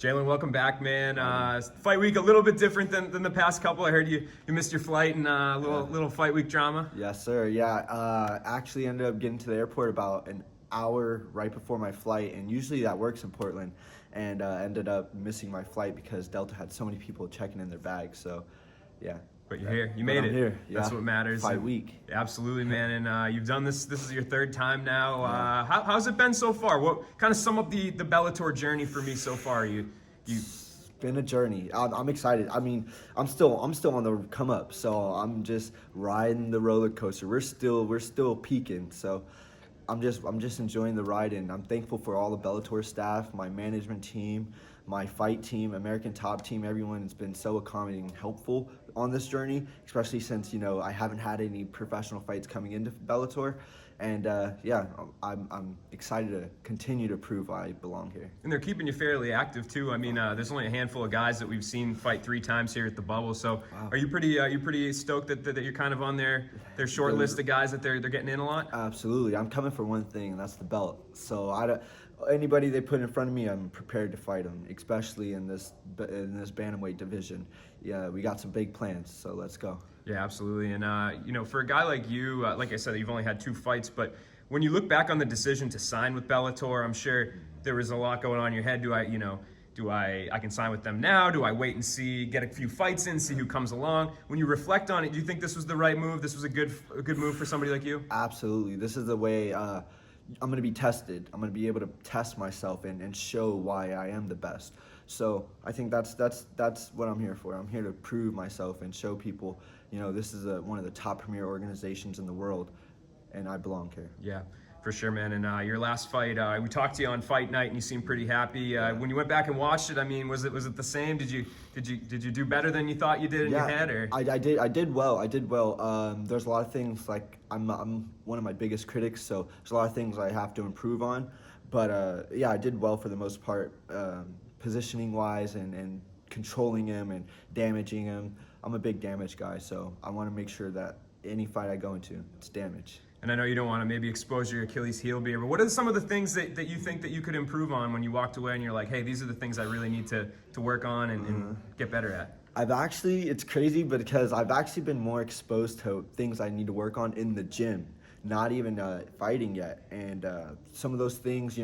Jaylon, welcome back, man. Fight week a little bit different than the past couple. I heard you missed your flight and little fight week drama. Yes, sir. Yeah, actually ended up getting to the airport about an hour right before my flight, and usually that works in Portland, and ended up missing my flight because Delta had so many people checking in their bags. So, yeah. But you're here. You made it. Here. Yeah. That's what matters. Fight week. Absolutely, man. And you've done this. This is your third time now. How's it been so far? What kind of sum up the Bellator journey for me so far? It's been a journey. I'm excited. I mean, I'm still on the come up. So I'm just riding the roller coaster. We're still peaking. So I'm just enjoying the ride, and I'm thankful for all the Bellator staff, my management team, my fight team, American Top Team. Everyone has been so accommodating and helpful on this journey, especially since I haven't had any professional fights coming into Bellator, and I'm excited to continue to prove I belong here. And they're keeping you fairly active too. I mean, there's only a handful of guys that we've seen fight 3 times here at the Bubble. So, wow. Are you pretty stoked that you're kind of on their short list of guys that they're getting in a lot? Absolutely. I'm coming for one thing, and that's the belt. So anybody they put in front of me, I'm prepared to fight them, especially in this bantamweight division. Yeah, we got some big plans, so let's go. Yeah, absolutely. And for a guy like you, like I said, you've only had 2 fights, but when you look back on the decision to sign with Bellator, I'm sure there was a lot going on in your head. Do I can sign with them now? Do I wait and see, get a few fights in, see who comes along? When you reflect on it, do you think this was the right move? This was a good move for somebody like you? Absolutely. This is the way I'm going to be tested. I'm going to be able to test myself and show why I am the best. So I think that's what I'm here for. I'm here to prove myself and show people, this is one of the top premier organizations in the world, and I belong here. Yeah, for sure, man. And your last fight, we talked to you on fight night, and you seemed pretty happy. When you went back and watched it, I mean, was it the same? Did you do better than you thought you did in your head? Or I did well. There's a lot of things, like I'm one of my biggest critics, so there's a lot of things I have to improve on. But I did well for the most part, positioning wise and controlling him and damaging him. I'm a big damage guy, so I want to make sure that any fight I go into, it's damage. And I know you don't want to maybe expose your Achilles heel beer, but what are some of the things that you think that you could improve on when you walked away and you're like, hey, these are the things I really need to work on and get better at? It's crazy, but because I've actually been more exposed to things I need to work on in the gym, not even fighting yet. And some of those things,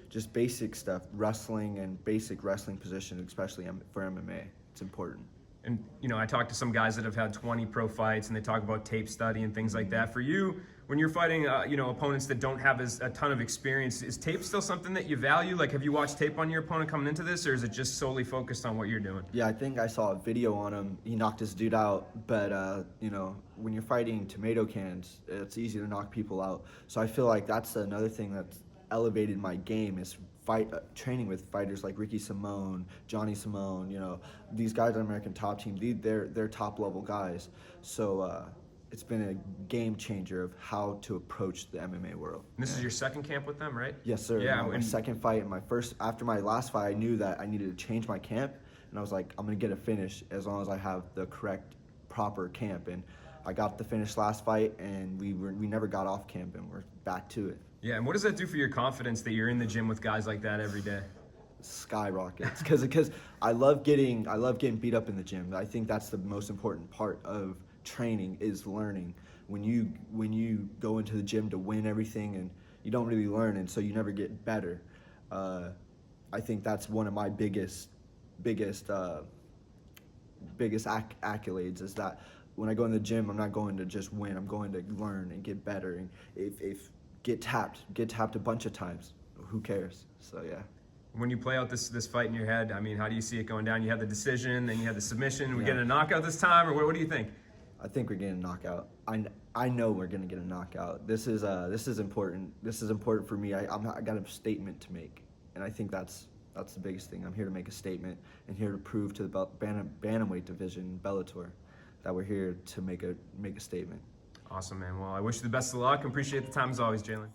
just basic stuff, wrestling and basic wrestling position, especially for MMA. It's important. And, I talked to some guys that have had 20 pro fights, and they talk about tape study and things like that. For you, when you're fighting, opponents that don't have a ton of experience, is tape still something that you value? Like, have you watched tape on your opponent coming into this, or is it just solely focused on what you're doing? Yeah, I think I saw a video on him. He knocked this dude out, but, when you're fighting tomato cans, it's easy to knock people out. So I feel like that's another thing that's elevated my game is training with fighters like Ricky Simone, Johnny Simone. These guys on American Top Team, they're top level guys. So it's been a game changer of how to approach the MMA world. And this is your second camp with them, right? Yes, sir. Yeah. My second fight, and after my last fight, I knew that I needed to change my camp, and I was like, I'm gonna get a finish as long as I have the correct, proper camp. And I got the finish last fight, and we never got off camp, and we're back to it. Yeah, and what does that do for your confidence that you're in the gym with guys like that every day? Skyrockets, because I love getting beat up in the gym. I think that's the most important part of training is learning. When you go into the gym to win everything, and you don't really learn, and so you never get better. I think that's one of my biggest accolades is that when I go in the gym, I'm not going to just win. I'm going to learn and get better. And if get tapped a bunch of times, who cares? So yeah. When you play out this fight in your head, I mean, how do you see it going down? You have the decision, then you have the submission. We getting a knockout this time, or what do you think? I think we're getting a knockout. I know we're gonna get a knockout. This is important. This is important for me. I got a statement to make, and I think that's the biggest thing. I'm here to make a statement and here to prove to the bantamweight division, Bellator, that we're here to make a statement. Awesome, man. Well, I wish you the best of luck. Appreciate the time as always, Jaylon.